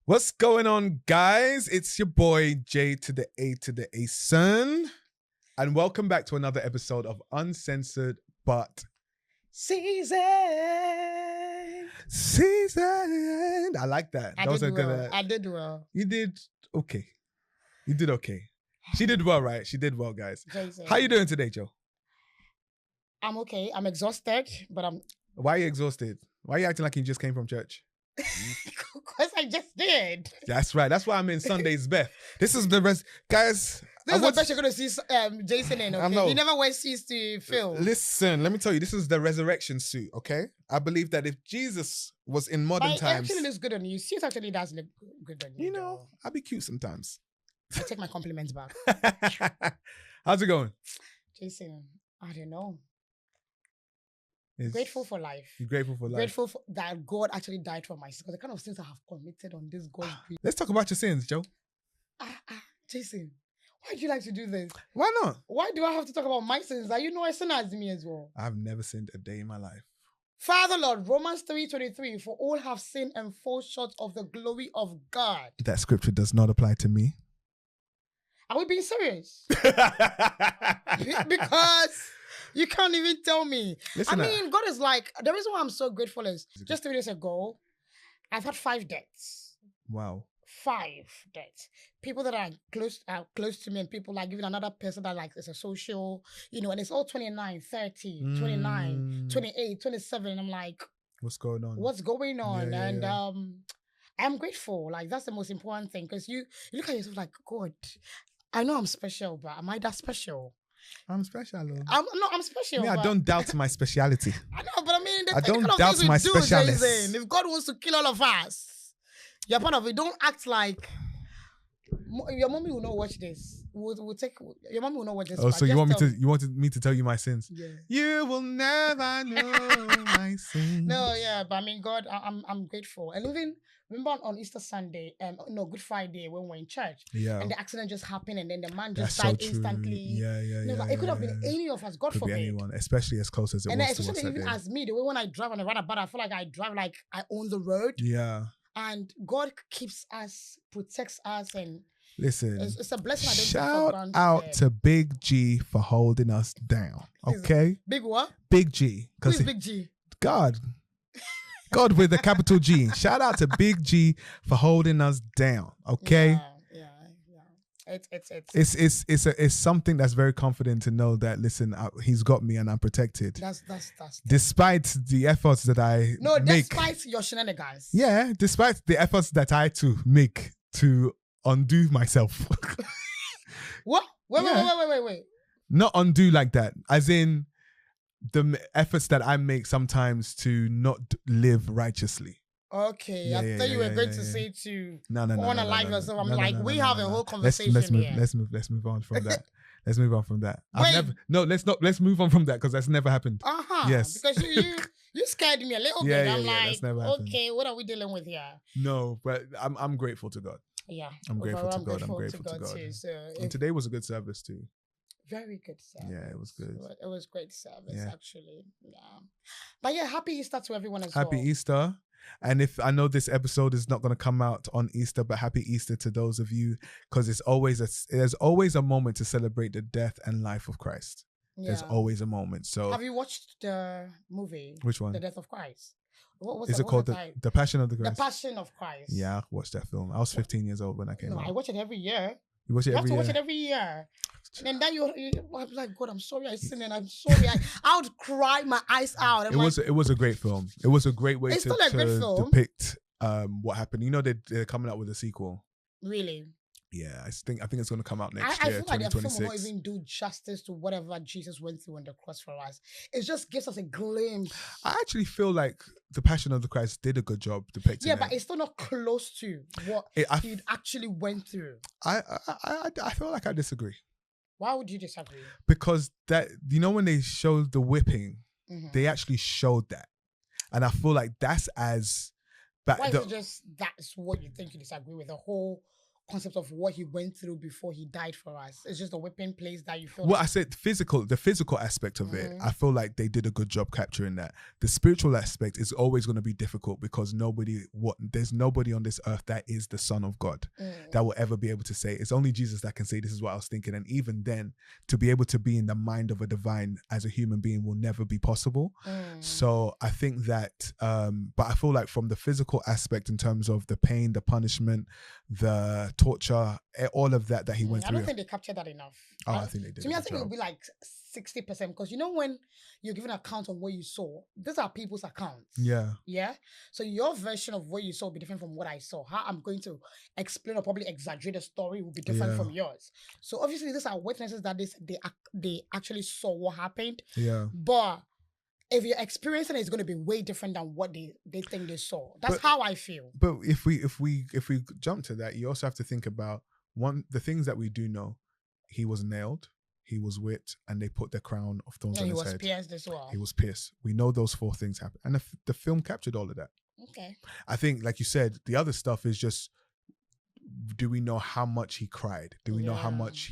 What's going on, guys? It's your boy J to the A to the A son, and welcome back to another episode of Uncensored But Season. I like that. I did well. You did okay. You did okay. She did well, right? She did well, guys. Jason. How you doing today, Joe? I'm okay. I'm exhausted, but I'm. Why are you exhausted? Why are you acting like you just came from church? Because I just did. That's right. That's why I'm in Sunday's Beth. This is the rest, guys. This is the best you're gonna see Jason in. Okay, he never wears suits to film. Listen, let me tell you, this is the resurrection suit. Okay, I believe that if Jesus was in modern times, it actually looks good on you. Suit actually does look good on you. You know, I'll be cute sometimes. I take my compliments back. How's it going, Jason? I don't know. Grateful for life. You're grateful for life. Grateful that God actually died for my sins. Because the kind of sins I have committed on this God's green. Let's talk about your sins, Joe. Jason, why do you like to do this? Why not? Why do I have to talk about my sins? That you know I sin as me as well. I've never sinned a day in my life. Father Lord, Romans 3:23, for all have sinned and fall short of the glory of God. That scripture does not apply to me. Are we being serious? Because you can't even tell me. Listen, God is like, the reason why I'm so grateful is just 3 days ago, I've had 5 deaths. Wow. 5 deaths. People that are close to me, and people like giving another person that like is a social, and it's all 29, 30, 29, 28, 27. And I'm like, what's going on? What's going on? Yeah. I'm grateful. Like, that's the most important thing. Because you look at yourself like, God, I know I'm special, but am I that special? I'm special. I'm special. I don't doubt my speciality. I know, but I mean, I don't doubt my specialness. If God wants to kill all of us, you're part of it. Don't act like your mommy will not watch this. We'll take your mommy will not watch this. Oh, so you wanted me to tell you my sins? Yeah. You will never know my sins. No, yeah, but I mean, God, I'm grateful. And even remember on Easter Sunday, Good Friday when we were in church, and the accident just happened, and then the man just died instantly. Yeah. It could have been any of us. God forbid. Anyone, especially as close as it was. And especially even as me, the way when I drive on the roundabout, I feel like I drive like I own the road. Yeah. And God keeps us, protects us, and listen, it's a blessing. Shout out to Big G for holding us down. Okay. Big what? Big G. Who's Big G? God with a capital G. Shout out to Big G for holding us down. Okay. Yeah. It's something that's very confident to know that, listen, he's got me and I'm protected. That's despite the efforts that I make. Despite your shenanigans. Yeah, despite the efforts that I to make to undo myself. What? Wait. Not undo like that. As in the efforts that I make sometimes to not live righteously. Okay, I thought you were going to say to want to lie yourself. I'm like, we have a whole conversation here. Let's move on from that. Let's move on from that. Let's move on from that because that's never happened. Yes. Because you scared me a little bit. I'm like, okay, what are we dealing with here? No, but I'm grateful to God. Yeah. I'm grateful to God. I'm grateful to God. Too, so and today was a good service too. Very good service. Yeah, it was good. It was great service, actually. Yeah. But yeah, happy Easter to everyone as well. Happy Easter. And if I know this episode is not going to come out on Easter, but happy Easter to those of you, because there's always a moment to celebrate the death and life of Christ. Yeah. There's always a moment. So have you watched the movie? Which one? The Death of Christ. Is it called the Passion of the Christ? The Passion of Christ. Yeah, I watched that film. I was 15 years old when I came out. I watch it every year. You watch it every year? You have to watch it every year. And then I'm like, God, I'm sorry I sinned, and I'm sorry. I would cry my eyes out. It was a great film. It was a great way to depict what happened. You know, they're coming out with a sequel. Really? Yeah, I think it's going to come out next year, 2026. I feel like the film will not even do justice to whatever Jesus went through on the cross for us. It just gives us a glimpse. I actually feel like the Passion of the Christ did a good job depicting but it's still not close to what he actually went through. I feel like I disagree. Why would you disagree? Because when they showed the whipping, they actually showed that. And I feel like that's as... Why is it just that's what you think you disagree with? The whole concept of what he went through before he died for us. It's just a whipping place that you feel. Well, I said the physical aspect of it, I feel like they did a good job capturing that. The spiritual aspect is always going to be difficult because there's nobody on this earth that is the Son of God that will ever be able to say. It's only Jesus that can say, this is what I was thinking. And even then, to be able to be in the mind of a divine as a human being will never be possible. So I think that, but I feel like from the physical aspect in terms of the pain, the punishment, the torture, all of that he went through. I don't think they captured that enough. I think they did. To me, I think it would be like 60% because when you're giving an account on what you saw, these are people's accounts. Yeah. Yeah. So your version of what you saw will be different from what I saw. How I'm going to explain or probably exaggerate the story will be different from yours. So obviously, these are witnesses that they actually saw what happened. Yeah. But if you're experiencing it, it's going to be way different than what they think they saw. That's how I feel. But if we jump to that, you also have to think about the things that we do know. He was nailed, he was whipped, and they put the crown of thorns on his head. He was pierced as well. He was pierced. We know those 4 things happened. And the film captured all of that. Okay. I think, like you said, the other stuff is just, do we know how much he cried? Do we know how much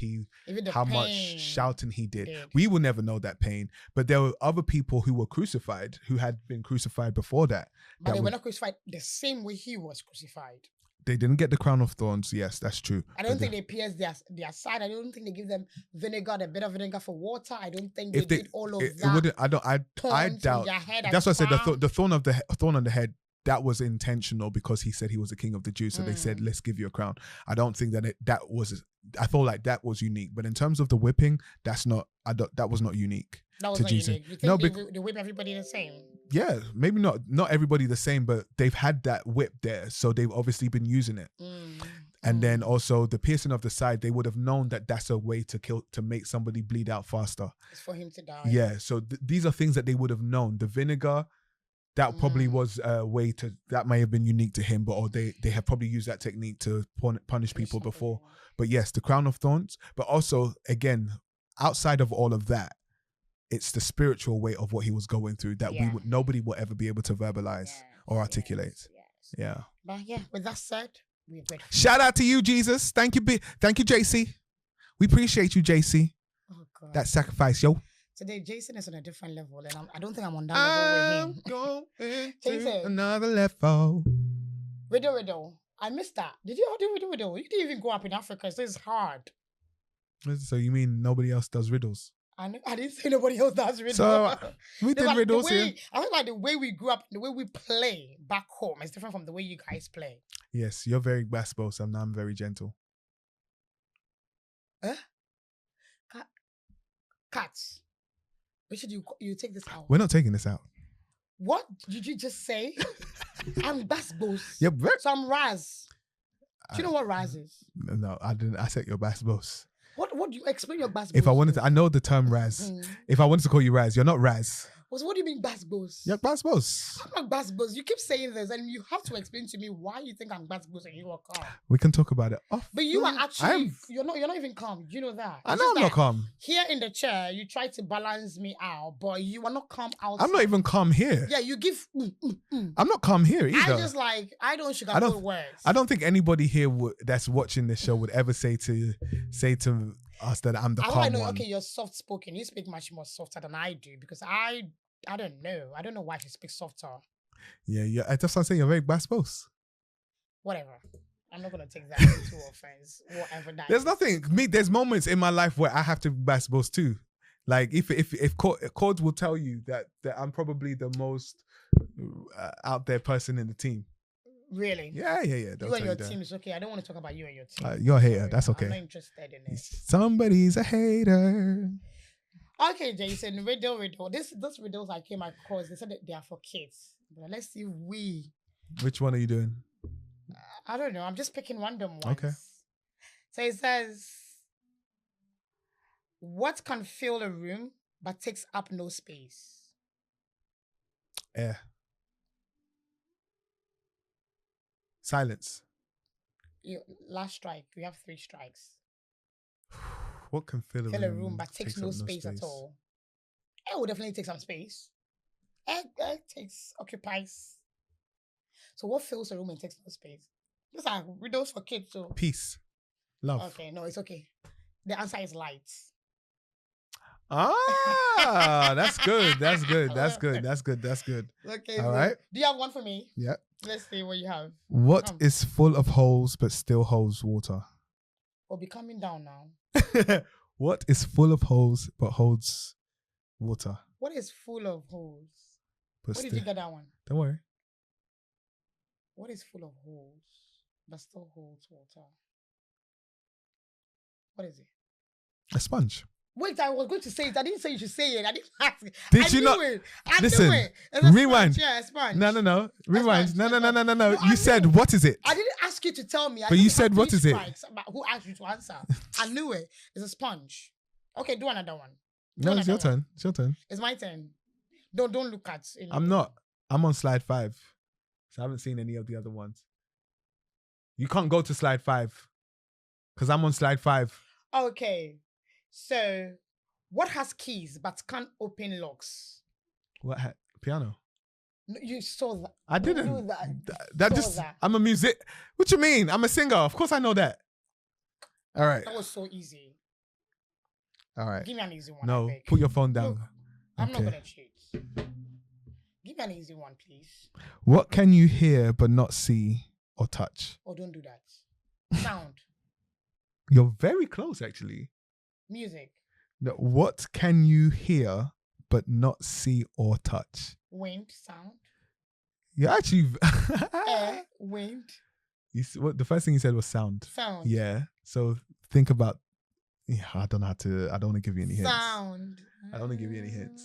much shouting he did? We will never know that pain. But there were other people who were crucified, who had been crucified before that. But they were not crucified the same way he was crucified. They didn't get the crown of thorns. Yes, that's true. I don't think they pierced their side. I don't think they give them vinegar, a bit of vinegar for water. I don't think they did all of that. It wouldn't. I doubt. That's what I said. The thorn on the head. That was intentional because he said he was the king of the Jews. So they said, let's give you a crown. I don't think that was, I felt like that was unique. But in terms of the whipping, that was not unique. That was not unique. You think they whip everybody the same? Yeah, maybe not everybody the same, but they've had that whip there. So they've obviously been using it. And then also the piercing of the side, they would have known that that's a way to make somebody bleed out faster. It's for him to die. Yeah, so these are things that they would have known. The vinegar, that probably was a way that may have been unique to him, or they have probably used that technique to punish people before. But yes, the crown of thorns. But also, again, outside of all of that, it's the spiritual weight of what he was going through that nobody will ever be able to verbalize or articulate. Yes. Yeah. But yeah, with that said, we're good. Shout out to you, Jesus. Thank you, JC. We appreciate you, JC. Oh God. That sacrifice, yo. Today, Jason is on a different level, and I don't think I'm on that level with him. Going to another level. Riddle. I missed that. Did you do riddle? You didn't even grow up in Africa, so it's hard. So you mean nobody else does riddles? I didn't say nobody else does riddles. So we did riddles here. I feel like the way we grew up, the way we play back home is different from the way you guys play. Yes, you're very basketball, and I'm very gentle. Cats. Richard, you take this out. We're not taking this out. What did you just say? I'm basketballs. Yep. So I'm Raz. Do you know what Raz is? No, I didn't. I said your basketballs. What do you explain your basketballs? If I wanted to, I know the term Raz. If I wanted to call you Raz, you're not Raz. So what do you mean basketballs? Yeah, basketballs. I'm not basketballs. You keep saying this, and you have to explain to me why you think I'm basketballs and you are calm. We can talk about it. But you are actually you're not even calm. You know that. I know I'm not calm. Here in the chair, you try to balance me out, but you are not calm outside. I'm not even calm here. Yeah, you give. I'm not calm here either. I don't sugarcoat words. I don't think anybody here that's watching this show would ever say to us that I'm the calm one. Okay, you're soft spoken. You speak much more softer than I do because I don't know. I don't know why she speaks softer. Yeah. That's what I'm saying. You're very basketballs. Whatever. I'm not gonna take that into offense. Whatever that. There's nothing. There's moments in my life where I have to be basketballs too. Like if Cords will tell you that I'm probably the most out there person in the team. Really? Yeah. You and your team is okay. I don't want to talk about you and your team. You're a hater. That's okay. I'm not interested in it. Somebody's a hater. Okay, Jason, riddle. Those riddles I came across, they said that they are for kids. But let's see if Which one are you doing? I don't know. I'm just picking random ones. Okay. So it says, what can fill a room but takes up no space? Air. Silence. Last strike. We have 3 strikes. What can fill a room but takes no space at all? Air will definitely take some space. Air occupies. So what fills a room and takes no space? These are riddles for kids. So peace. Love. Okay, no, it's okay. The answer is light. Ah, that's good. That's good. That's good. That's good. That's good. Okay. All right. Do you have one for me? Yeah. Let's see what you have. What is full of holes but still holds water? We'll be coming down now. What is full of holes but holds water? What is full of holes? But Where did you get that one? Don't worry. What is full of holes but still holds water? What is it? A sponge. Wait, I was going to say it. I didn't say you should say it. I didn't ask it. Did you not? Listen, rewind. Sponge. Yeah, a sponge. No. Rewind. Sponge. No. You said, what is it? I didn't ask you to tell me. But you said, what is it? Who asked you to answer? I knew it. It's a sponge. Okay, do another one. No, it's your turn. It's your turn. It's my turn. Don't look at. I'm not. I'm on slide 5. So I haven't seen any of the other ones. You can't go to slide 5. Because I'm on slide 5. Okay. So, what has keys but can't open locks? What? Piano. No, you saw that. I didn't. You That just. I'm a music. What you mean? I'm a singer. Of course I know that. All right. That was so easy. All right. Give me an easy one. No, put your phone down. Look, I'm not gonna cheat. Give me an easy one, please. What can you hear but not see or touch? Oh, don't do that. Sound. You're very close, actually. Music. No, what can you hear but not see or touch? Wind. Sound. You're actually. Air. Wind. The first thing you said was sound. Sound. Yeah. So think about. Yeah, I don't know how to. I don't want to give you any hints. Sound. I don't want to give you any hints.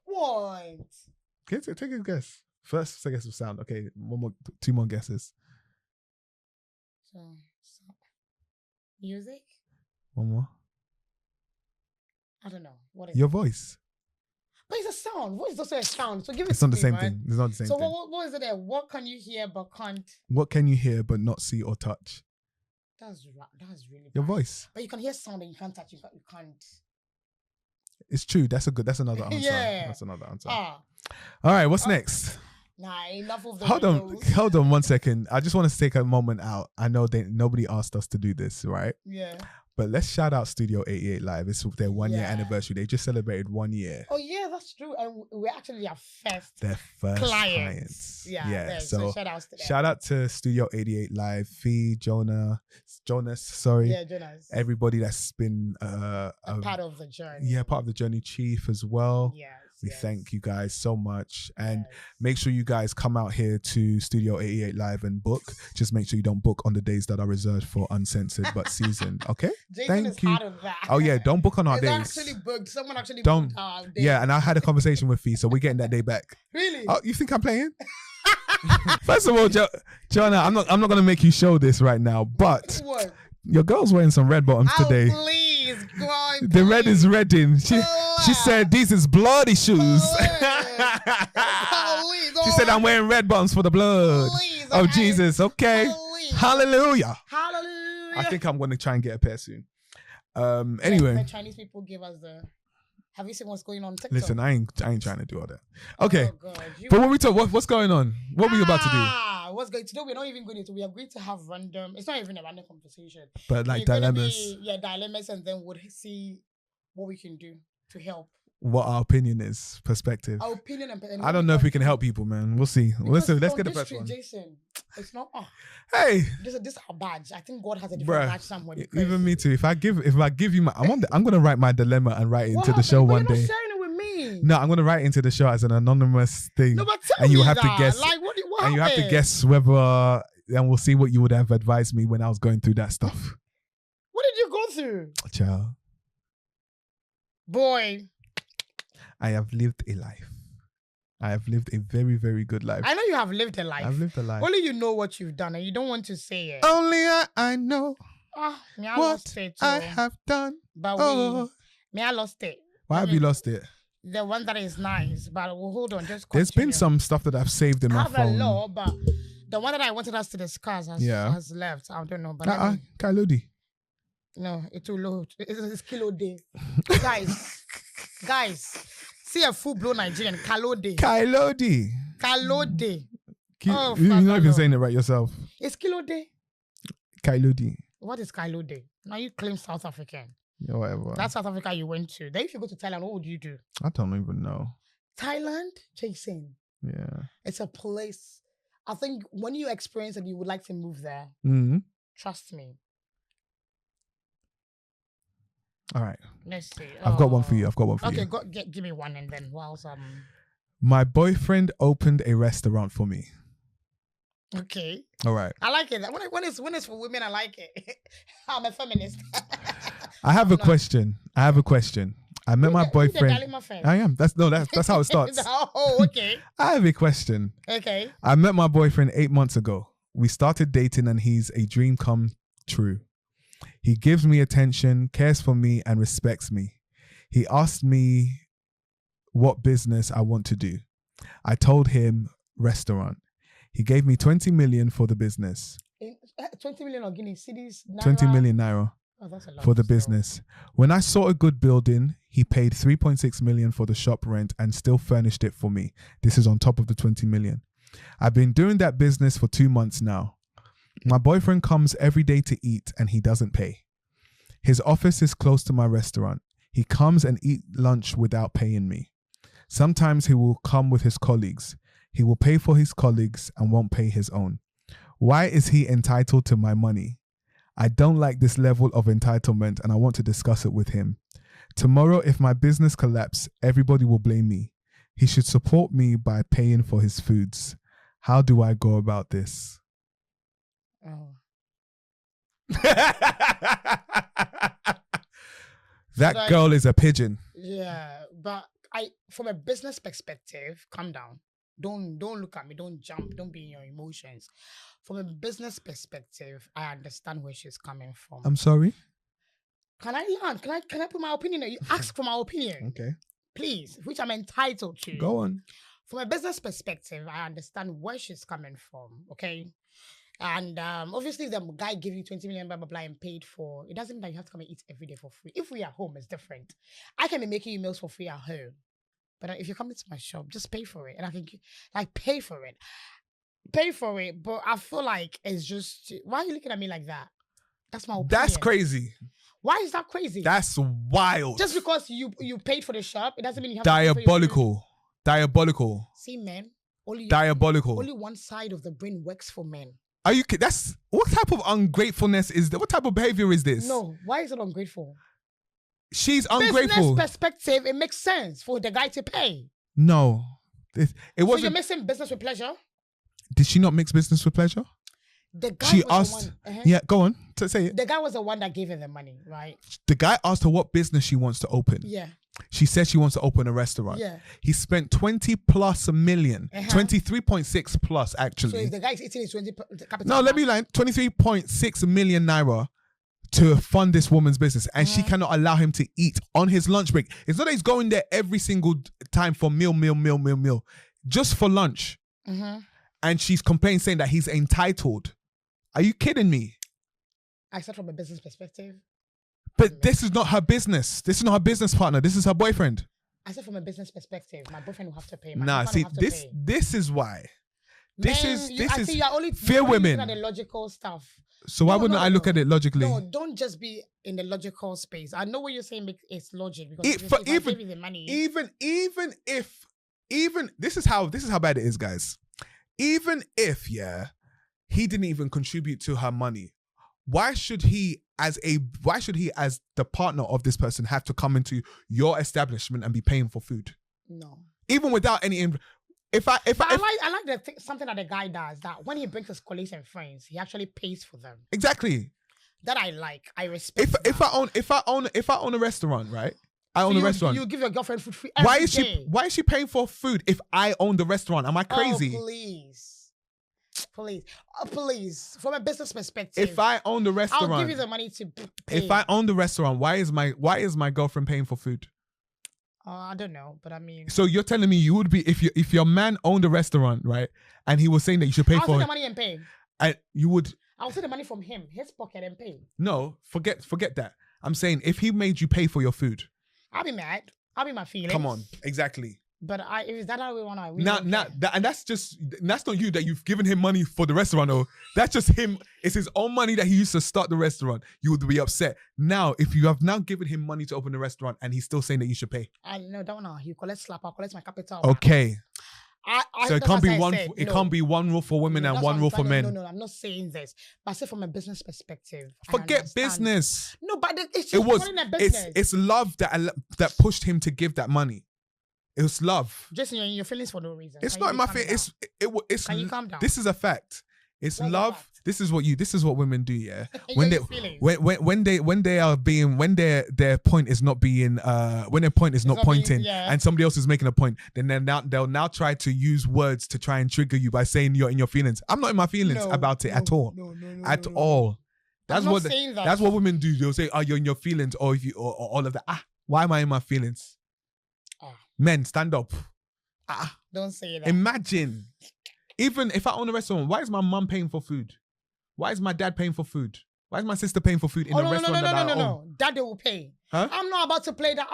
What? Okay, take a guess. First guess of sound. Okay, 2 more guesses. So music? One more. I don't know. What is your it? Voice? But it's a sound. Voice is also a sound. So give it It's to not the me, same man. thing. It's not the same So thing. what is it there? What can you hear but can't? What can you hear but not see or touch? That's really Your bad. voice. But you can hear sound and you can't touch. You can't. It's true. That's another answer. Yeah. That's another answer. Ah. All right. What's next? Nah, enough of the Hold on 1 second. I just want to take a moment out. I know nobody asked us to do this, right? Yeah. But let's shout out Studio 88 Live. It's their 1 year anniversary. They just celebrated 1 year. Oh yeah, that's true. And we're actually their first clients. Yeah. So shout out to them. Shout out to Studio 88 Live, Fee, Jonas, sorry. Yeah, Jonas. Everybody that's been a part of the journey. Yeah, part of the journey. Chief as well. Yes. We thank you guys so much. And make sure you guys come out here to Studio 88 Live and book. Just make sure you don't book on the days that are reserved for uncensored but seasoned. Okay? Jason is part of that. Oh yeah, don't book on our days. Actually booked. Someone actually booked our day. Yeah, and I had a conversation with Fee, so we're getting that day back. Really? Oh, you think I'm playing? First of all, Joanna, I'm not gonna make you show this right now, but what? Your girl's wearing some red bottoms today. Please, go on, the red is redding. She said these is bloody shoes. She said I'm wearing red bottoms for the blood of Jesus. Okay. Hallelujah. Hallelujah. I think I'm going to try and get a pair soon. Anyway. The Chinese people give us the... Have you seen what's going on TikTok? Listen, I ain't trying to do all that. Okay. Oh God, but what we talk, what's going on? What are we about to do? What's going to do? We're not even going to. We are going to have random. It's not even a random conversation. But like dilemmas. Dilemmas, and then we'll see what we can do to help. What our opinion is, perspective. Our opinion and I don't know if we can help people, man. We'll see. Listen, let's get the first one. Jason, it's not. Hey, this is our badge. I think God has a different badge somewhere. Even me too. If I give you my, I'm gonna write my dilemma and write it into the show one day. You're not sharing it with me. No, I'm gonna write into the show as an anonymous thing. No, but tell and you me have that. to guess. Like, what and you have to guess whether. And we'll see what you would have advised me when I was going through that stuff. What did you go through, child? Boy. I have lived a life. I have lived a very, very good life. I know you have lived a life. I've lived a life. Only you know what you've done and you don't want to say it. Only I know what I have done. But I lost it. Why have you lost it? The one that is nice. But well, hold on, just continue. There's been some stuff that I've saved in my phone. I have a lot, but the one that I wanted us to discuss has left. I don't know. But Kailodi. No, it's too low. It's Kilo Day. Guys. See a full-blown Nigerian, Kalode. Kalode. Kalode. You're not even saying it right yourself. It's Kilode. Kylo D. What is Kylo Day? Now you claim South African. Yeah, whatever. That's South Africa you went to. Then if you go to Thailand, what would you do? I don't even know. Thailand, Jason. Yeah. It's a place. I think when you experience it, you would like to move there. Mm-hmm. Trust me. All right. Let's see. I've got one for you. Okay, give me one and then whilst My boyfriend opened a restaurant for me. Okay. All right. I like it. When it's for women, I like it. I'm a feminist. I have a question. I met my boyfriend. I am. That's how it starts. Oh, okay. I have a question. Okay. I met my boyfriend 8 months ago. We started dating and he's a dream come true. He gives me attention, cares for me, and respects me. He asked me what business I want to do. I told him restaurant. He gave me 20 million for the business. 20 million or Guinea cities? 20 million naira. Oh, that's a lot for the business. When I saw a good building, he paid 3.6 million for the shop rent and still furnished it for me. This is on top of the 20 million. I've been doing that business for 2 months now. My boyfriend comes every day to eat and he doesn't pay. His office is close to my restaurant. He comes and eat lunch without paying me. Sometimes he will come with his colleagues. He will pay for his colleagues and won't pay his own. Why is he entitled to my money? I don't like this level of entitlement and I want to discuss it with him. Tomorrow, if my business collapses, everybody will blame me. He should support me by paying for his foods. How do I go about this? Oh. That girl is a pigeon. Yeah, but from a business perspective, calm down. Don't look at me. Don't jump. Don't be in your emotions. From a business perspective, I understand where she's coming from. I'm sorry. Can I learn? Can I put my opinion? You ask for my opinion. Okay. Please, which I'm entitled to. Go on. From a business perspective, I understand where she's coming from. Okay. And obviously, the guy gave you 20 million, blah, blah, blah, and paid for. It doesn't mean that you have to come and eat every day for free. If we are home, it's different. I can be making you meals for free at home. But if you come into my shop, just pay for it. And I can pay for it. Pay for it. But I feel like it's just, why are you looking at me like that? That's my opinion. That's crazy. Why is that crazy? That's wild. Just because you paid for the shop, it doesn't mean you have Diabolical. to Diabolical. See, men, diabolical. Only one side of the brain works for men. Are you kidding? That's what type of ungratefulness is that? What type of behavior is this? No, why is it ungrateful? She's ungrateful. Business perspective, it makes sense for the guy to pay. No, it wasn't. So you're mixing business with pleasure? Did she not mix business with pleasure? The guy she was asked. The one, Yeah, go on. Say it. The guy was the one that gave her the money, right? The guy asked her what business she wants to open. Yeah. She said she wants to open a restaurant. Yeah. He spent 20 plus million. 23.6 plus actually. So if the guy is eating his 20 capital. No, let me line 23.6 million naira to fund this woman's business, and she cannot allow him to eat on his lunch break. It's not that he's going there every single time for meal, just for lunch. And she's complaining, saying that he's entitled. Are you kidding me? I said from a business perspective. But this is not her business. This is not her business partner. This is her boyfriend. I said from a business perspective, my boyfriend will have to pay. This is why. This is you're only fear women. At the logical stuff. So why wouldn't I look at it logically? No, don't just be in the logical space. I know what you're saying. It's logic because even the money. Even this is how bad it is, guys. Even if he didn't even contribute to her money, why should he as the partner of this person have to come into your establishment and be paying for food? No. Even without any I like something that the guy does, that when he brings his colleagues and friends, he actually pays for them. Exactly. That I like. I respect. If I own a restaurant, right? I own a restaurant. You give your girlfriend food free every day. Why is she paying for food if I own the restaurant? Am I crazy? Oh, please. From a business perspective, if I own the restaurant, I'll give you the money to pay. If I own the restaurant, why is my girlfriend paying for food? I don't know, but I mean. So you're telling me you would be if your man owned a restaurant, right? And he was saying that you should pay for it. I'll take the money and pay. And you would. I'll take the money from him, his pocket, and pay. No, forget that. I'm saying if he made you pay for your food, I'll be mad. I'll be my feelings. Come on, exactly. But is that how we want to? And that's not you that you've given him money for the restaurant. Or that's just him. It's his own money that he used to start the restaurant. You would be upset. Now, if you have now given him money to open the restaurant and he's still saying that you should pay. I know that one. You collect slap. I'll collect my capital. Okay. So it can't be one. It no. can't be one rule for women and one rule for men. No, I'm not saying this. But I say from a business perspective. Forget business. No, but it's just running a business. It's love that pushed him to give that money. It was love. Just in your feelings for no reason. It's not in my feelings. It's. Can you calm down? This is a fact. It's love. This is what women do, yeah. When their point is not being when their point is not pointing and somebody else is making a point, then they'll now try to use words to try and trigger you by saying you're in your feelings. I'm not in my feelings about it at all. At all. That's what women do. They'll say, "Oh, you're in your feelings," or if you or all of that. Why am I in my feelings? Men, stand up. Don't say that. Imagine. Even if I own a restaurant, why is my mum paying for food? Why is my dad paying for food? Why is my sister paying for food in a restaurant that I own? No. Daddy will pay. Huh? I'm not about to play that.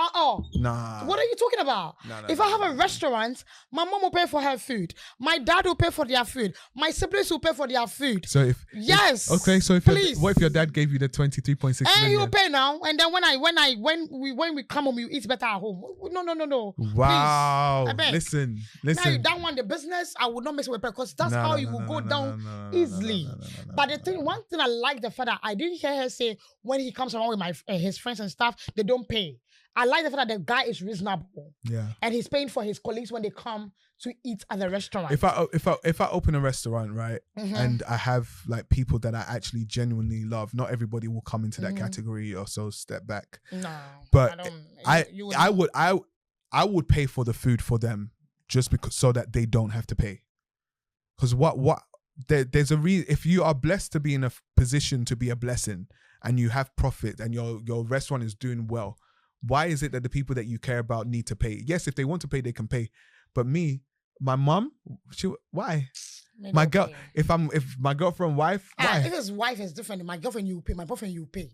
Nah. What are you talking about? If I have a restaurant, my mom will pay for her food. My dad will pay for their food. My siblings will pay for their food. So what if your dad gave you the 23.6 million? And you will pay now. And then when we come home, you eat better at home. No. Wow. Please. Listen. Now that one, the business, I would not mess with because that's how you will go down easily. But one thing I like the fact that I didn't hear her say when he comes around with his friends and stuff, they don't pay. I like the fact that the guy is reasonable. Yeah. And he's paying for his colleagues when they come to eat at the restaurant. If I open a restaurant, right, and I have like people that I actually genuinely love, not everybody will come into that category or so step back. No. But I would pay for the food for them just because so that they don't have to pay. Because there's a reason. If you are blessed to be in a position to be a blessing and you have profit and your restaurant is doing well, why is it that the people that you care about need to pay? Yes, if they want to pay, they can pay. But my mom, why? My girl, if my girlfriend wife, why? If his wife is different, my girlfriend you pay, my boyfriend you pay.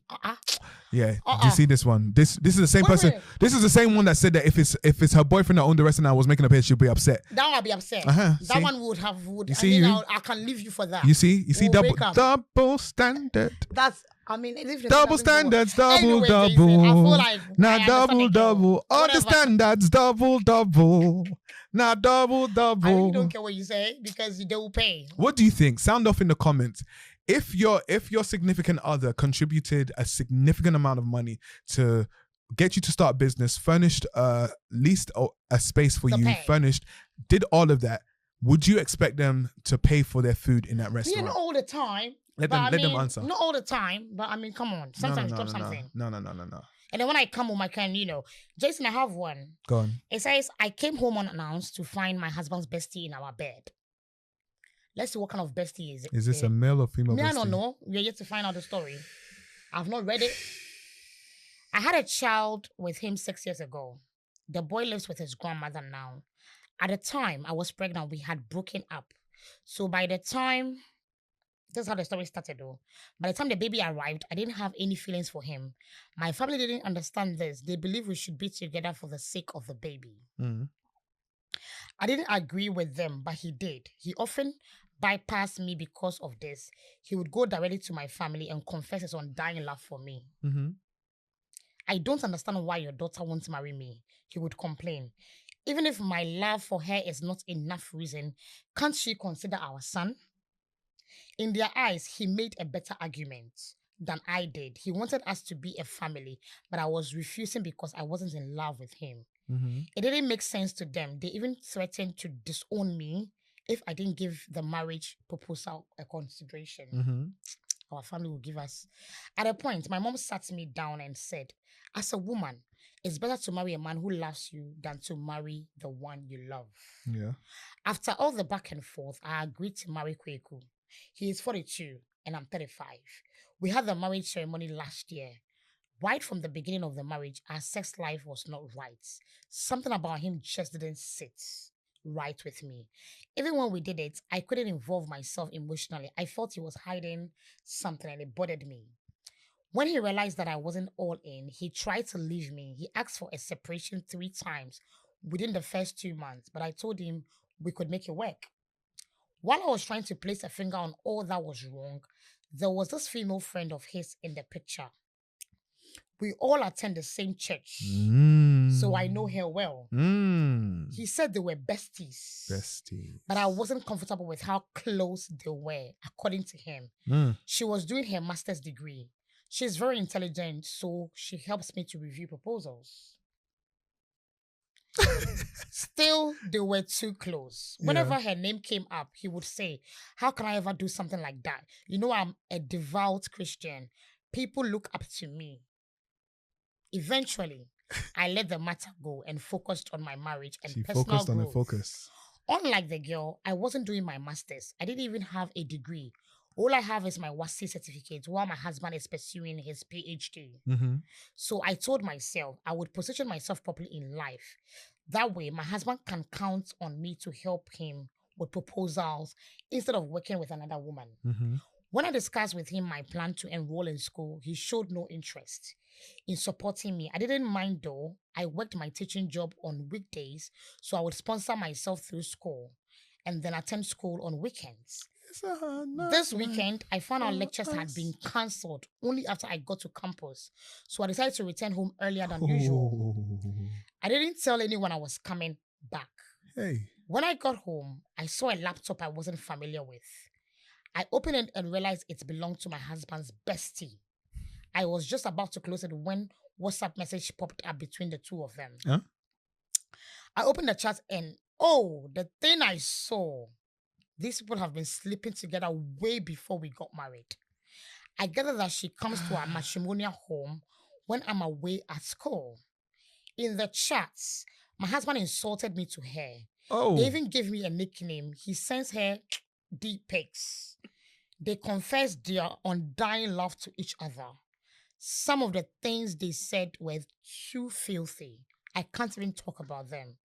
Yeah. Do you see this one? This is the same person. This is the same one that said that if it's her boyfriend that owned the restaurant and was making a pay, she'll be upset. That one I'll be upset. That one would. I can leave you for that. You see double standard. Double standards, double. I feel like now double. All the standards, double. Now double. I really don't care what you say because they will pay. What do you think? Sound off in the comments. If your significant other contributed a significant amount of money to get you to start a business, furnished leased a space for you, furnished, did all of that, would you expect them to pay for their food in that restaurant? Not all the time. Let them answer. Not all the time, but I mean, come on. Sometimes drop something. No. And then when I come home, I can, Jason, I have one. Go on. It says, I came home unannounced to find my husband's bestie in our bed. Let's see what kind of bestie is it. Is this a male or female bestie? I don't know. We're yet to find out the story. I've not read it. I had a child with him 6 years ago. The boy lives with his grandmother now. At the time I was pregnant, we had broken up. So by the time... This is how the story started though. By the time the baby arrived, I didn't have any feelings for him. My family didn't understand this. They believe we should be together for the sake of the baby. I didn't agree with them, but he did. He often bypassed me because of this. He would go directly to my family and confess his undying love for me. I don't understand why your daughter won't marry me, he would complain. Even if my love for her is not enough reason, can't she consider our son? In their eyes, he made a better argument than I did. He wanted us to be a family, but I was refusing because I wasn't in love with him. It didn't make sense to them. They even threatened to disown me if I didn't give the marriage proposal a consideration. Our family will give us. At a point, my mom sat me down and said, as a woman, it's better to marry a man who loves you than to marry the one you love. Yeah. After all the back and forth, I agreed to marry Kweku. He is 42 and I'm 35. We had the marriage ceremony last year. Right from the beginning of the marriage, our sex life was not right. Something about him just didn't sit right with me. Even when we did it, I couldn't involve myself emotionally. I felt he was hiding something and it bothered me. When he realized that I wasn't all in, he tried to leave me. He asked for a separation 3 times. within the first 2 months, but I told him we could make it work. While I was trying to place a finger on all that was wrong, there was this female friend of his in the picture. We all attend the same church, so I know her well. He said they were besties. But I wasn't comfortable with how close they were, according to him. She was doing her master's degree. She's very intelligent, so she helps me to review proposals. Still, they were too close. Whenever her name came up, he would say, how can I ever do something like that? You know, I'm a devout Christian. People look up to me. Eventually, I let the matter go and focused on my marriage and personal growth. On the focus. Unlike the girl, I wasn't doing my master's. I didn't even have a degree. All I have is my WASI certificate while my husband is pursuing his PhD. So I told myself I would position myself properly in life. That way, my husband can count on me to help him with proposals instead of working with another woman. When I discussed with him my plan to enroll in school, he showed no interest in supporting me. I didn't mind though. I worked my teaching job on weekdays, so I would sponsor myself through school and then attend school on weekends. This weekend, I found our lectures had been cancelled only after I got to campus. So I decided to return home earlier than usual. I didn't tell anyone I was coming back. When I got home, I saw a laptop I wasn't familiar with. I opened it and realized it belonged to my husband's bestie. I was just about to close it when WhatsApp message popped up between the two of them. I opened the chat and, the thing I saw. These people have been sleeping together way before we got married. I gather that she comes to our matrimonial home when I'm away at school. In the chats, my husband insulted me to her. They even gave me a nickname. He sends her deep pics. They confess their undying love to each other. Some of the things they said were too filthy. I can't even talk about them.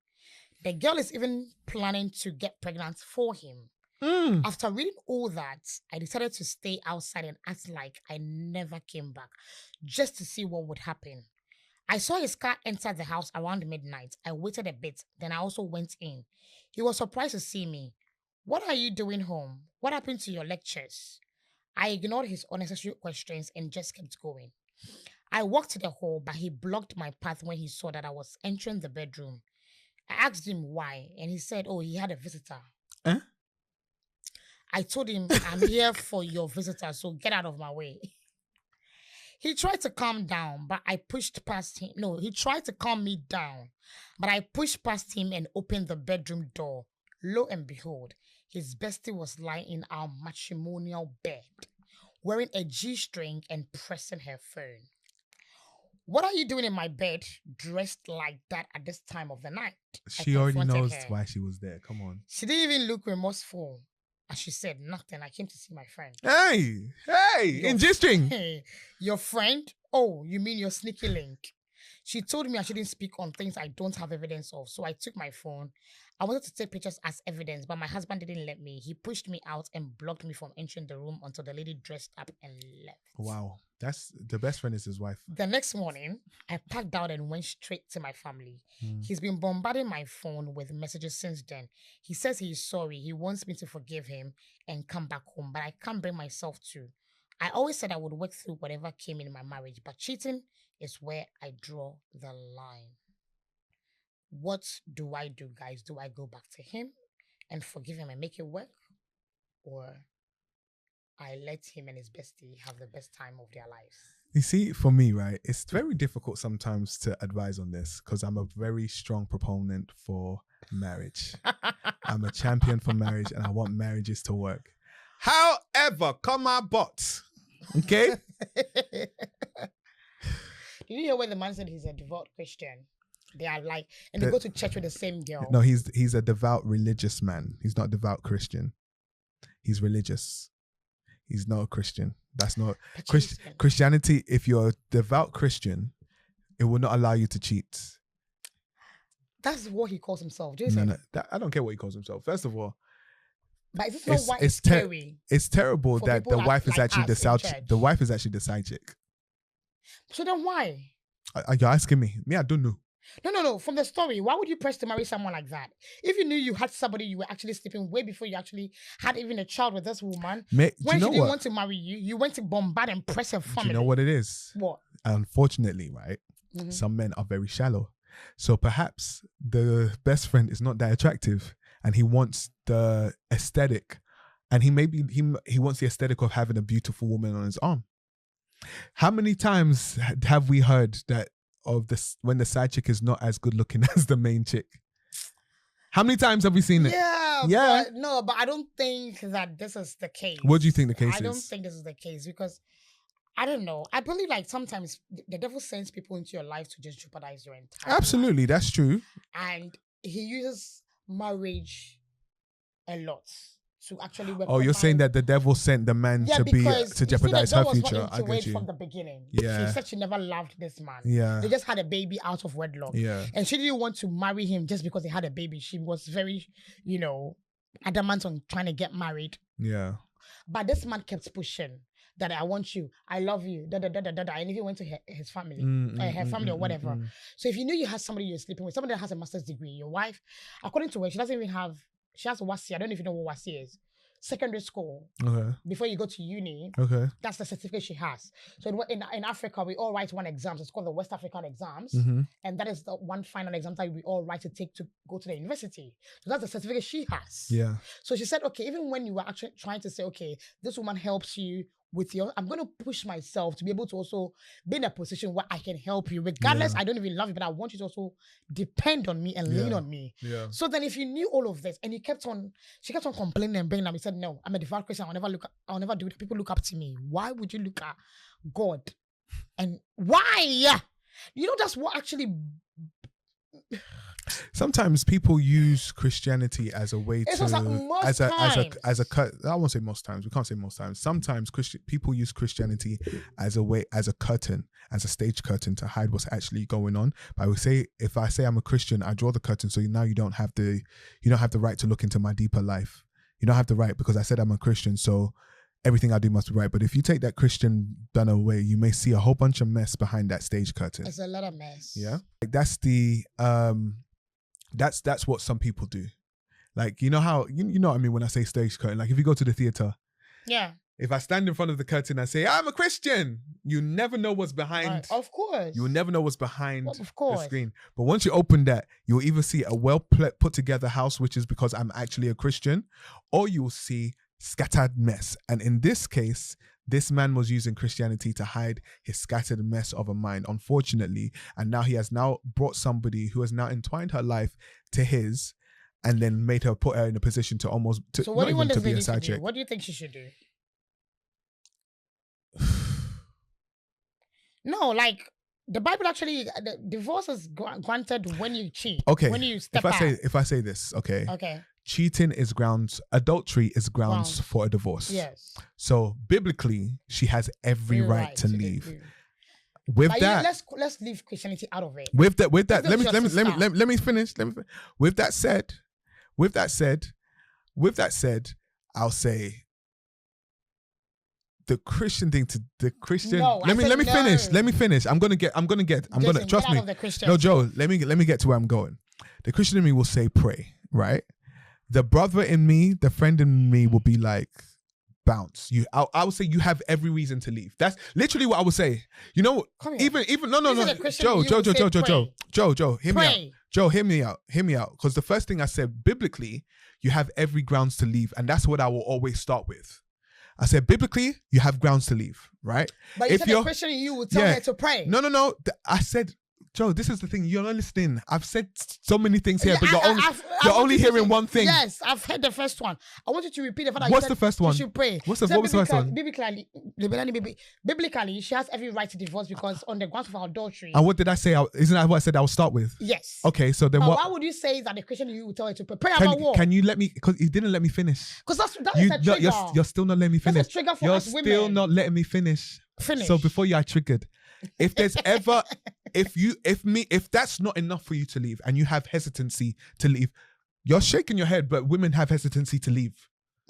The girl is even planning to get pregnant for him. After reading all that, I decided to stay outside and act like I never came back, just to see what would happen. I saw his car enter the house around midnight. I waited a bit, then I also went in. He was surprised to see me. What are you doing home? What happened to your lectures? I ignored his unnecessary questions and just kept going. I walked to the hall, but he blocked my path when he saw that I was entering the bedroom. I asked him why, and he said, he had a visitor. I told him, I'm here for your visitor, so get out of my way. He tried to calm down, but I pushed past him. No, he tried to calm me down, but I pushed past him and opened the bedroom door. Lo and behold, his bestie was lying in our matrimonial bed, wearing a G-string and pressing her phone. What are you doing in my bed, dressed like that at this time of the night? She already knows why she was there. Come on. She didn't even look remorseful. As she said, nothing. I came to see my friend. Hey, in G-string. Hey, your friend? Oh, you mean your sneaky link? She told me I shouldn't speak on things I don't have evidence of, so I took my phone. I wanted to take pictures as evidence, but my husband didn't let me. He pushed me out and blocked me from entering the room until the lady dressed up and left. Wow. That's the best friend is his wife. The next morning, I packed out and went straight to my family. He's been bombarding my phone with messages since then. He says he's sorry. He wants me to forgive him and come back home, but I can't bring myself to. I always said I would work through whatever came in my marriage, but cheating is where I draw the line. What do I do, guys? Do I go back to him and forgive him and make it work? Or I let him and his bestie have the best time of their lives? You see, for me, right, it's very difficult sometimes to advise on this because I'm a very strong proponent for marriage. I'm a champion for marriage and I want marriages to work. However, but, okay? Did you hear where the man said he's a devout Christian? They are like, and they go to church with the same girl. No, he's a devout religious man. He's not devout Christian. He's religious. He's not a Christian. That's not Christianity. If you're a devout Christian, it will not allow you to cheat. That's what he calls himself. No, I don't care what he calls himself. First of all, but is this not why it's scary? It's terrible that the wife is actually the side chick. So then why? You're asking me. Me, I don't know. No. From the story, why would you press to marry someone like that? If you knew you had somebody you were actually sleeping way before you actually had even a child with this woman, when she didn't want to marry you, you went to bombard and press her family. Do you know what it is? What? Unfortunately, right? Some men are very shallow. So perhaps the best friend is not that attractive and he wants the aesthetic, and he wants the aesthetic of having a beautiful woman on his arm. How many times have we heard that of this when the side chick is not as good looking as the main chick? How many times have we seen it? Yeah. But I don't think that this is the case. What do you think the case is? I don't think this is the case because I don't know. I believe like sometimes the devil sends people into your life to just jeopardize your entire Absolutely, life. That's true. And he uses marriage a lot to actually weaponize. Oh, you're saying that the devil sent the man to jeopardize her future. I get you. From the beginning. Yeah. She said she never loved this man. Yeah. They just had a baby out of wedlock. Yeah. And she didn't want to marry him just because they had a baby. She was very, adamant on trying to get married. Yeah. But this man kept pushing that I want you, I love you, and he went to his family, her family or whatever. So if you knew you had somebody you're sleeping with, somebody that has a master's degree, your wife, according to her, she has WASSCE. I don't know if you know what WASSCE is. Secondary school. Okay. Before you go to uni. Okay. That's the certificate she has. So in Africa, we all write one exam. It's called the West African exams. And that is the one final exam that we all write to take to go to the university. So that's the certificate she has. Yeah. So she said, okay, even when you were actually trying to say, okay, this woman helps you with I'm going to push myself to be able to also be in a position where I can help you. Regardless, I don't even love you, but I want you to also depend on me and lean on me. Yeah. So then if you knew all of this and she kept on complaining and begging, he said, no, I'm a devout Christian. I'll never do it. People look up to me. Why would you look at God? And why? That's what actually... Sometimes people use Christianity as a way as a cut. I won't say most times. We can't say most times. Sometimes people use Christianity as a curtain, as a stage curtain to hide what's actually going on. But I would say, if I say I'm a Christian, I draw the curtain so now you don't have the right to look into my deeper life. You don't have the right because I said I'm a Christian, so everything I do must be right. But if you take that Christian done away, you may see a whole bunch of mess behind that stage curtain. It's a lot of mess. Yeah, that's the that's what some people do. Like, you know how you know what I mean when I say stage curtain. Like if you go to the theater, if I stand in front of the curtain and say I'm a Christian, you never know what's behind. Of course, you will never know what's behind the screen. But once you open that, you'll either see a well put together house, which is because I'm actually a Christian, or you'll see scattered mess. And in this case, this man was using Christianity to hide his scattered mess of a mind, unfortunately. And now he has brought somebody who has now entwined her life to his, and then put her in a position to almost so what do you want to be a side chick. What do you think she should do? No, like the Bible actually, the divorce is granted when you cheat. Okay. When you step out. If I say this, okay. Okay. Cheating is grounds, adultery is grounds for a divorce. Yes. So biblically, she has every right to leave. Let's leave Christianity out of it. With that, let me finish. With that said, I'll say the Christian thing to the Christian. No, let me finish. Let me finish. I'm gonna trust me. No, Joe, let me get to where I'm going. The Christian in me will say pray, right? The brother in me, the friend in me will be like, bounce. I would say you have every reason to leave. That's literally what I would say. You know, even no. Joe, hear me out. Joe, hear me out. Because the first thing I said, biblically, you have every grounds to leave. And that's what I will always start with. I said, biblically, you have grounds to leave, right? But if you're a Christian, you would tell her to pray. No. I said, Joe, this is the thing. You're not listening. I've said so many things here, but you're only hearing one thing. Yes, I've heard the first one. I want you to repeat the fact that What's the first one? You should pray. What was the first one? Biblically, she has every right to divorce because on the grounds of adultery. And what did I say? Isn't that what I said I will start with? Yes. Okay, so then what? Why would you say that the Christian you would tell her to pray? Pray about what? Can you let me? Because you didn't let me finish. Because that is a trigger. You're still not letting me finish. That's a trigger for us women. You're still not letting me finish. Finish. So before you are triggered. If there's ever, if that's not enough for you to leave and you have hesitancy to leave, you're shaking your head, but women have hesitancy to leave.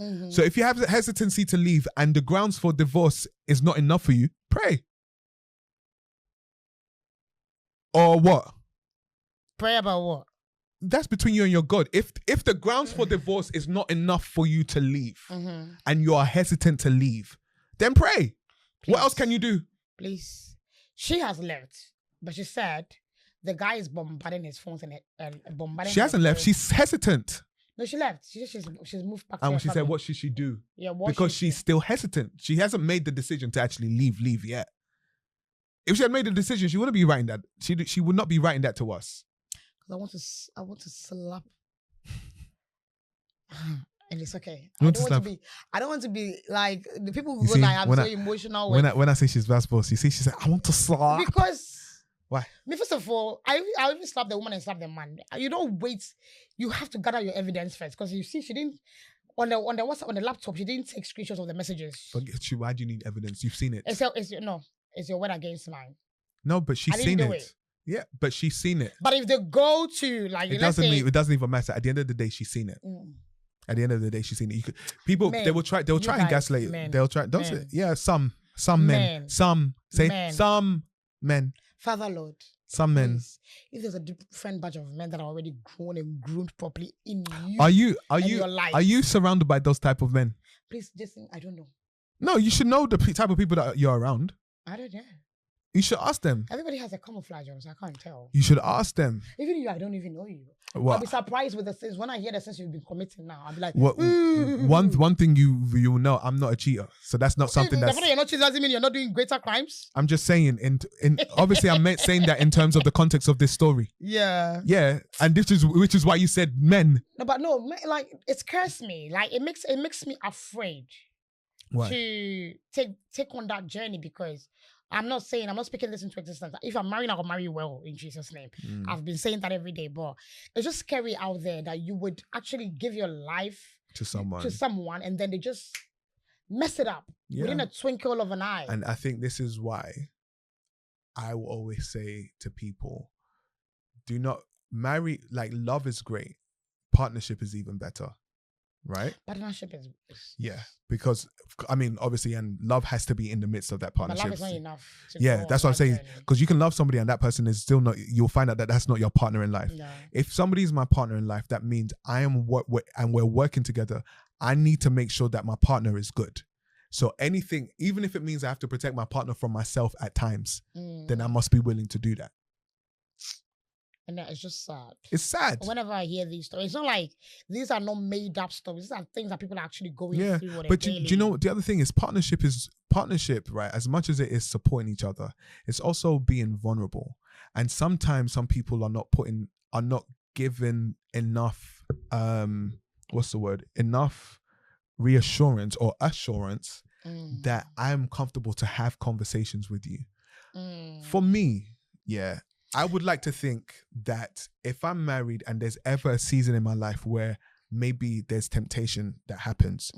Mm-hmm. So if you have hesitancy to leave and the grounds for divorce is not enough for you, pray. Or what? Pray about what? That's between you and your God. If the grounds for divorce is not enough for you to leave, and you are hesitant to leave, then pray. Please. What else can you do? Please. She has left, but she said the guy is bombarding his phones and bombarding. She hasn't left. She's hesitant. No, she left. She's moved back. And when she said, what should she do? Yeah, because she's still hesitant. She hasn't made the decision to actually leave yet. If she had made the decision, she wouldn't be writing that. She would not be writing that to us. I want to slap. And it's okay. I don't want to be like the people who I'm so emotional. When I say she's fast boss, you see, she said, I want to slap. Because why? Me, first of all, I even slap the woman and slap the man. You don't wait. You have to gather your evidence first. Because you see, she didn't on the WhatsApp, on the laptop, she didn't take screenshots of the messages. Forget you. Why do you need evidence? You've seen it. It's your word against mine. No, but she's seen it. Yeah, but she's seen it. But if they go to like, it doesn't even matter. At the end of the day, she's seen it. At the end of the day, she's seen it. They will try and gaslight you. They'll try. Don't say, yeah, some men. Some men. Father Lord. Some men. If there's a different batch of men that are already grown and groomed properly in you, your life, are you surrounded by those type of men? Please, Jason, I don't know. No, you should know the type of people that you're around. I don't know. You should ask them. Everybody has a camouflage on, so I can't tell. You should ask them. Even you, I don't even know you. What? I'll be surprised with the sins. When I hear the sins you've been committing now, I'll be like, one thing you will know, I'm not a cheater. So that's not something that's... You're not cheating doesn't mean you're not doing greater crimes. I'm just saying, in obviously I'm saying that in terms of the context of this story. Yeah. Yeah. And which is why you said men. No, but no, like, it scares me. Like, it makes me afraid. Why? To take on that journey, because I'm not speaking this into existence. If I'm marrying, I'll marry well in Jesus' name. I've been saying that every day, but it's just scary out there that you would actually give your life to someone and then they just mess it up within a twinkle of an eye. And I think this is why I will always say to people, do not marry, like, love is great. Partnership is even better. Right? Partnership is yeah, because I mean, obviously, and love has to be in the midst of that partnership. But love is not enough. Yeah, that's what I'm saying. Because you can love somebody and that person is still not. You'll find out that that's not your partner in life. No. If somebody is my partner in life, that means I am and we're working together. I need to make sure that my partner is good. So anything, even if it means I have to protect my partner from myself at times, then I must be willing to do that. And that is just sad. It's sad. Whenever I hear these stories, it's not like these are not made up stories. These are things that people are actually going through. But do you know, the other thing is partnership, right? As much as it is supporting each other, it's also being vulnerable. And sometimes some people are not given enough, enough reassurance or assurance that I'm comfortable to have conversations with you. For me, yeah. I would like to think that if I'm married and there's ever a season in my life where maybe there's temptation that happens,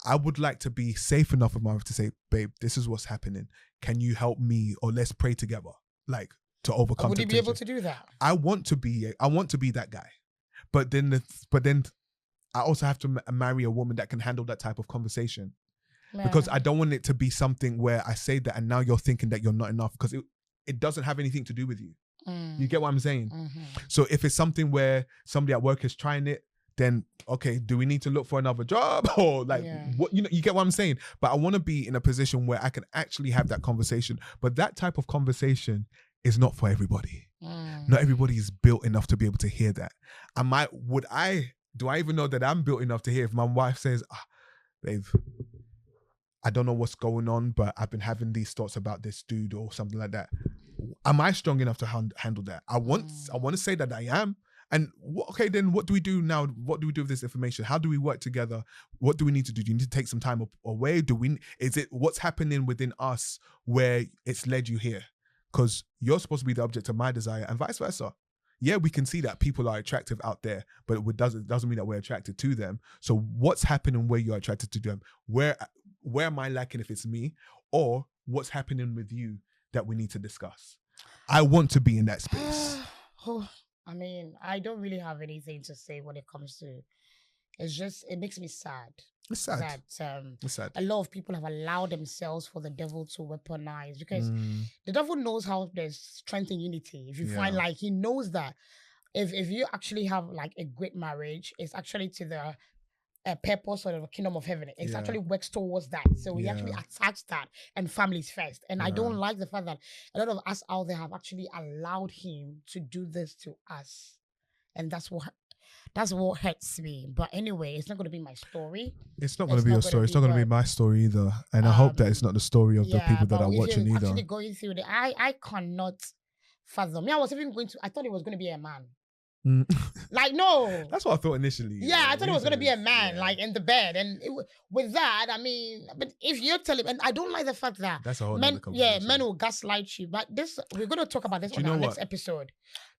I would like to be safe enough with my wife to say, babe, this is what's happening. Can you help me, or let's pray together, like, to overcome temptation. Would you be able to do that? I want to be that guy. But then I also have to marry a woman that can handle that type of conversation. Because I don't want it to be something where I say that and now you're thinking that you're not enough, because it doesn't have anything to do with you. You get what I'm saying? So if it's something where somebody at work is trying it, then okay, do we need to look for another job? Or like, what, you get what I'm saying? But I want to be in a position where I can actually have that conversation. But that type of conversation is not for everybody. Not everybody is built enough to be able to hear that. Do I even know that I'm built enough to hear if my wife says, babe, I don't know what's going on, but I've been having these thoughts about this dude or something like that. Am I strong enough to handle that? I want to say that I am. And okay, then what do we do now? What do we do with this information? How do we work together? What do we need to do? Do you need to take some time away? Is it what's happening within us where it's led you here? Because you're supposed to be the object of my desire and vice versa. Yeah, we can see that people are attractive out there, but it doesn't mean that we're attracted to them. So what's happening where you're attracted to them? Where am I lacking if it's me? Or what's happening with you that we need to discuss? I want to be in that space. I mean, I don't really have anything to say when it comes to, it makes me sad. It's sad. That it's sad. A lot of people have allowed themselves for the devil to weaponize, because the devil knows how there's strength in unity. If you find, like, he knows that if you actually have like a great marriage, it's actually to the purpose of the kingdom of heaven. It actually works towards that. So we actually attach that and families first. And I don't like the fact that a lot of us out there have actually allowed him to do this to us. And that's what hurts me. But anyway, it's not going to be my story. It's not going to be your story. It's not going to be my story either. And I hope that it's not the story of the people that are watching either. Actually going through I cannot fathom. I was even I thought it was going to be a man. Like, no. That's what I thought initially. Yeah, I thought it was going to be a man, like in the bed. And with that, I mean, but if you're telling, and I don't like the fact that that's a whole men will gaslight you. But we're going to talk about this on our next episode.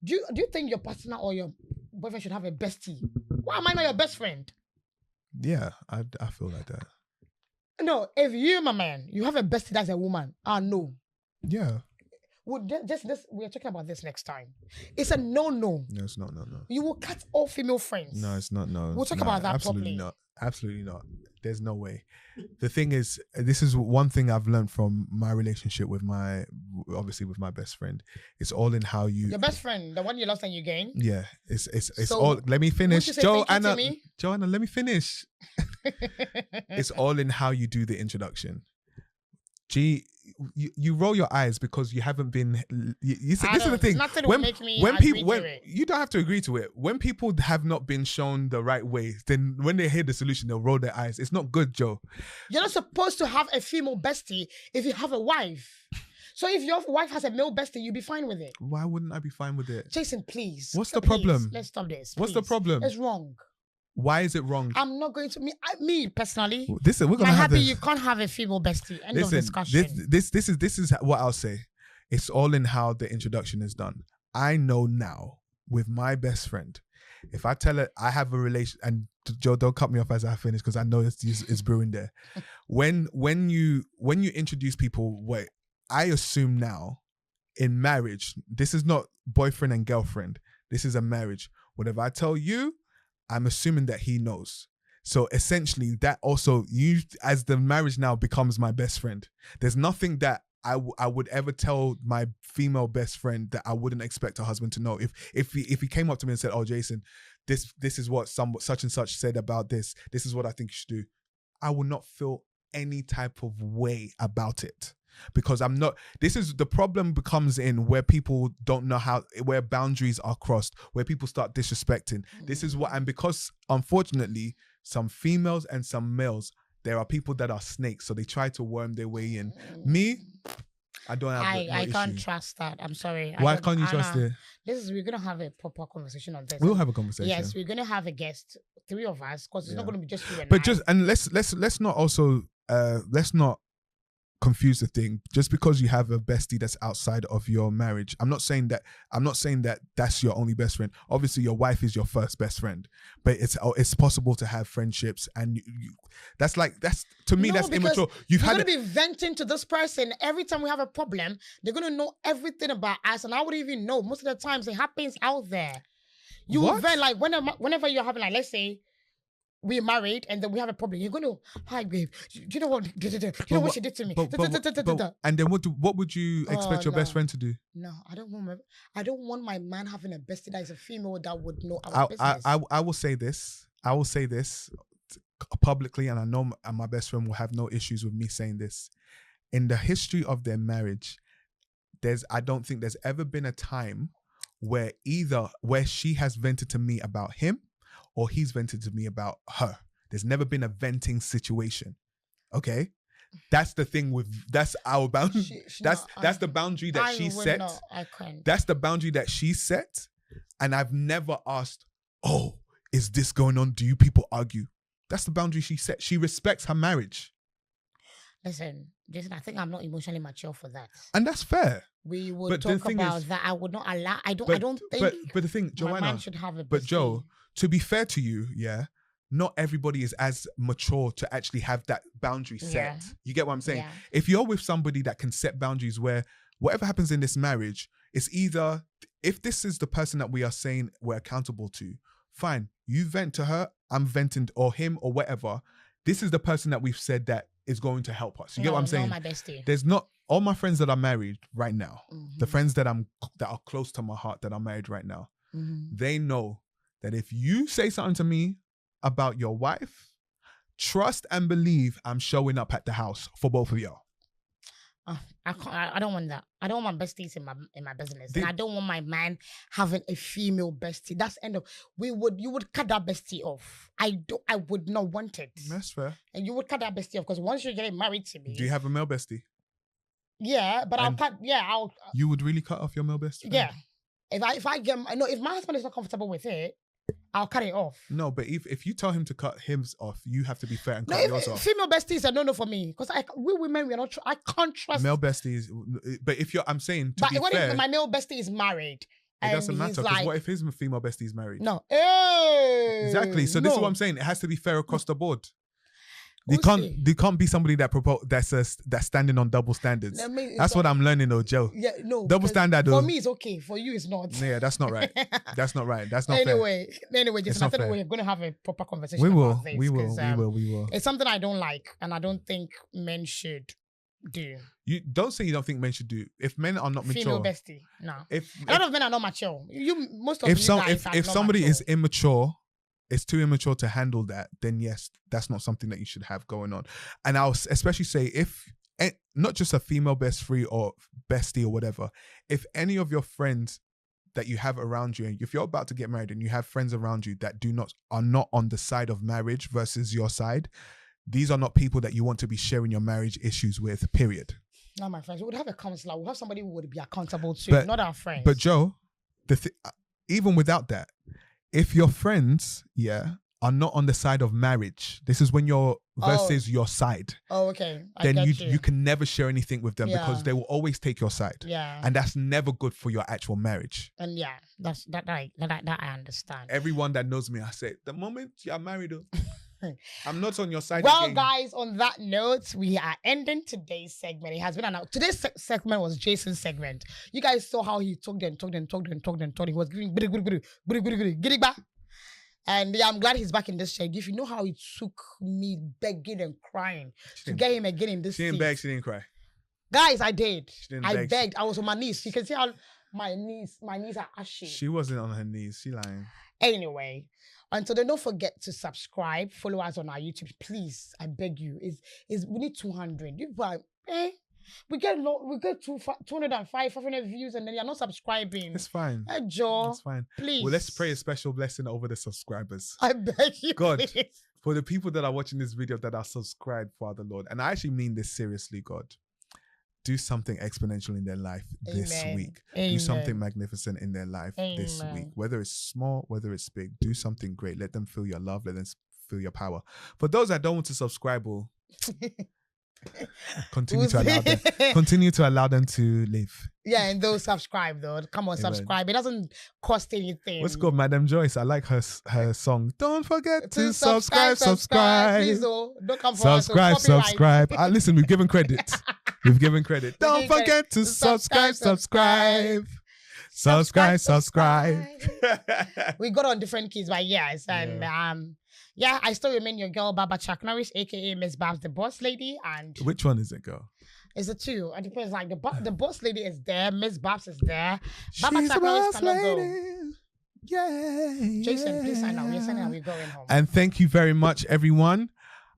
Do you think your partner or your boyfriend should have a bestie? Why am I not your best friend? Yeah, I feel like that. No, if you, my man, you have a bestie that's a woman, no. Yeah. We're talking about this next time. It's a no. No, it's not no. You will cut all female friends. No, it's not no. We'll talk about that absolutely properly. Absolutely not. There's no way. The thing is, this is one thing I've learned from my relationship with my best friend. It's all in how you. Your best friend, the one you lost and you gained. Yeah, it's so, all. Let me finish, Joanna. Joanna, let me finish. It's all in how you do the introduction. You roll your eyes because you haven't been. This is the thing. When people, you don't have to agree to it. When people have not been shown the right way, then when they hear the solution, they'll roll their eyes. It's not good, Joe. You're not supposed to have a female bestie if you have a wife. So if your wife has a male bestie, you'll be fine with it. Why wouldn't I be fine with it? Jason, please. What's the problem? Let's stop this. What's the problem? It's wrong. Why is it wrong? I'm not going to me personally. Listen, we're gonna have you can't have a female bestie. End of discussion. This is what I'll say. It's all in how the introduction is done. I know now with my best friend, if I tell her I have a relation, and Joe, don't cut me off as I finish because I know it's brewing there. when you introduce people, I assume now in marriage, this is not boyfriend and girlfriend. This is a marriage. Whatever I tell you, I'm assuming that he knows. So essentially that also, you as the marriage now becomes my best friend. There's nothing that I would ever tell my female best friend that I wouldn't expect her husband to know. If he came up to me and said, "Oh, Jason, this is what such and such said about this. This is what I think you should do," I would not feel any type of way about it. Because I'm not, this is the problem becomes in where people don't know where boundaries are crossed, where people start disrespecting. This is what, and because unfortunately, some females and some males, there are people that are snakes, so they try to worm their way in. Me, I don't have I can't trust that. I'm sorry. Why can't you trust it? We're going to have a proper conversation on this. We'll have a conversation. Yes, we're going to have a guest, 3 of us, because it's not going to be just you and But let's not also, let's not confuse the thing. Just because you have a bestie that's outside of your marriage, I'm not saying that that's your only best friend. Obviously your wife is your first best friend, but it's possible to have friendships, and that's to me that's immature. You're going to be venting to this person every time we have a problem. They're going to know everything about us, and I wouldn't even know. Most of the times it happens out there. You will vent, like whenever you're having, like, let's say we're married and then we have a problem. You're going to, "Hi, babe, do you know what? You know what she did to me?" And then what would you expect your best friend to do? No, I don't want my man having a bestie that is a female that would know our business. I will say this. Publicly, and I know my best friend will have no issues with me saying this. In the history of their marriage, I don't think there's ever been a time where she has vented to me about him, or he's vented to me about her. There's never been a venting situation. Okay? That's the thing that's our boundary. That's the boundary that she set. That's the boundary that she set. And I've never asked, "Oh, is this going on? Do you people argue?" That's the boundary she set. She respects her marriage. Listen, Jason, I think I'm not emotionally mature for that. And that's fair. We will talk about that. I would not allow, I don't think but the thing, Joanna, my man should have a bestie. But Joe, to be fair to you, not everybody is as mature to actually have that boundary set. Yeah. You get what I'm saying? Yeah. If you're with somebody that can set boundaries where whatever happens in this marriage, it's either, if this is the person that we are saying we're accountable to, fine, you vent to her, I'm venting, or him, or whatever. This is the person that we've said that is going to help us. You get what I'm saying? Not my bestie. There's not, all my friends that are married right now, the friends that are close to my heart that are married right now, they know that if you say something to me about your wife, trust and believe I'm showing up at the house for both of y'all. I don't want that. I don't want my besties in my business, and I don't want my man having a female bestie. That's end of. You would cut that bestie off. I would not want it. That's fair. And you would cut that bestie off because once you're getting married to me. Do you have a male bestie? Yeah, but I'll cut. Yeah, I'll. You would really cut off your male bestie? Yeah. If my husband is not comfortable with it, I'll cut it off. No, but if you tell him to cut his off, you have to be fair and cut yours off. Female besties are no for me because we women, I can't trust male besties. But I'm saying to be fair, if my male bestie is married, it doesn't matter because what if his female bestie is married? No, exactly. So this is what I'm saying. It has to be fair across the board. They can't be somebody that's standing on double standards. That's what I'm learning though, Joe. Yeah, no. Double standard though. For me, it's okay. For you, it's not. Yeah, that's not right. That's not right. That's not fair. Anyway, Jason, I think we're going to have a proper conversation about this. We will. It's something I don't like, and I don't think men should do. You don't say you don't think men should do. If men are not mature, female bestie, no. A lot of men are not mature. If somebody is immature, it's too immature to handle that, then yes, that's not something that you should have going on. And I'll especially say if, not just a female best friend or bestie or whatever, if any of your friends that you have around you, and if you're about to get married and you have friends around you that are not on the side of marriage versus your side, these are not people that you want to be sharing your marriage issues with, period. Not my friends. We would have a counselor. We'll have somebody who would be accountable to, not our friends. But Joe, even without that, if your friends, are not on the side of marriage, this is when you're versus your side. Oh, okay. Then you can never share anything with them because they will always take your side. Yeah. And that's never good for your actual marriage. And that I understand. Everyone that knows me, I say, the moment you're married, I'm not on your side. Well, again. guys, on that note, we are ending today's segment. It has been announced. Today's segment was Jason's segment. You guys saw how he talked and talked. He was giving giri. And I'm glad he's back in this shade. If you know how it took me begging and crying to get him again in this She didn't beg, she didn't cry. Guys, I did. I begged. I was on my knees. You can see how my knees are ashy. She wasn't on her knees. She lying. Anyway, until then, don't forget to subscribe, follow us on our YouTube, please. I beg you. We need 200. We get 205, 500 views, and then you're not subscribing. It's fine. Hey, Joe. It's fine. Please. Well, let's pray a special blessing over the subscribers. I beg you, God, please. For the people that are watching this video that are subscribed, Father Lord, and I actually mean this seriously, God. Do something exponential in their life this week. Amen. Do something magnificent in their life this week. Whether it's small, whether it's big, do something great. Let them feel your love. Let them feel your power. For those that don't want to subscribe, continue to allow them to live. Yeah, and those subscribe though. Come on, Amen. Subscribe. It doesn't cost anything. What's called Madam Joyce? I like her song. Don't forget to subscribe. Please, don't come for subscribe. Listen, we've given credit. Don't forget to subscribe. We got on different keys by years, and I still remain your girl, Baba Chuck Norris, aka Miss Babs, the boss lady. And which one is it, girl? It's the two. It depends. Like the boss lady is there, Miss Babs is there. Baba Chuck Norris cannot go. Yeah. Jason, please sign out. We're signing out. We're going home. And thank you very much, everyone.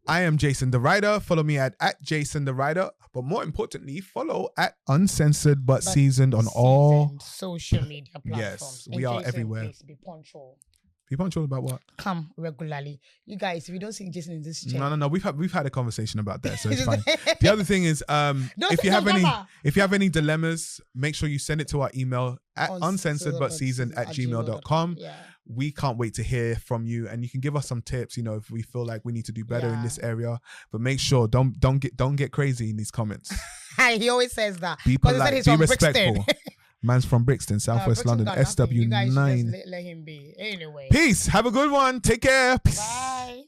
I am Jason the Writer. Follow me at Jason the Writer. But more importantly, follow at Uncensored but Seasoned on all social media platforms. Yes, we are everywhere. Please be punctual. Be punctual about what? Come regularly. You guys, if you don't see Jason in this chair. No. We've had a conversation about that, so it's fine. The other thing is, if you have any dilemmas, make sure you send it to our email at uncensoredbutseasoned@gmail.com. Yeah. We can't wait to hear from you, and you can give us some tips. If we feel like we need to do better in this area, but make sure don't get crazy in these comments. He always says that. Be polite. Be respectful. Man's from Brixton, Southwest London, SW9. You guys let him be. Anyway. Peace. Have a good one. Take care. Peace. Bye.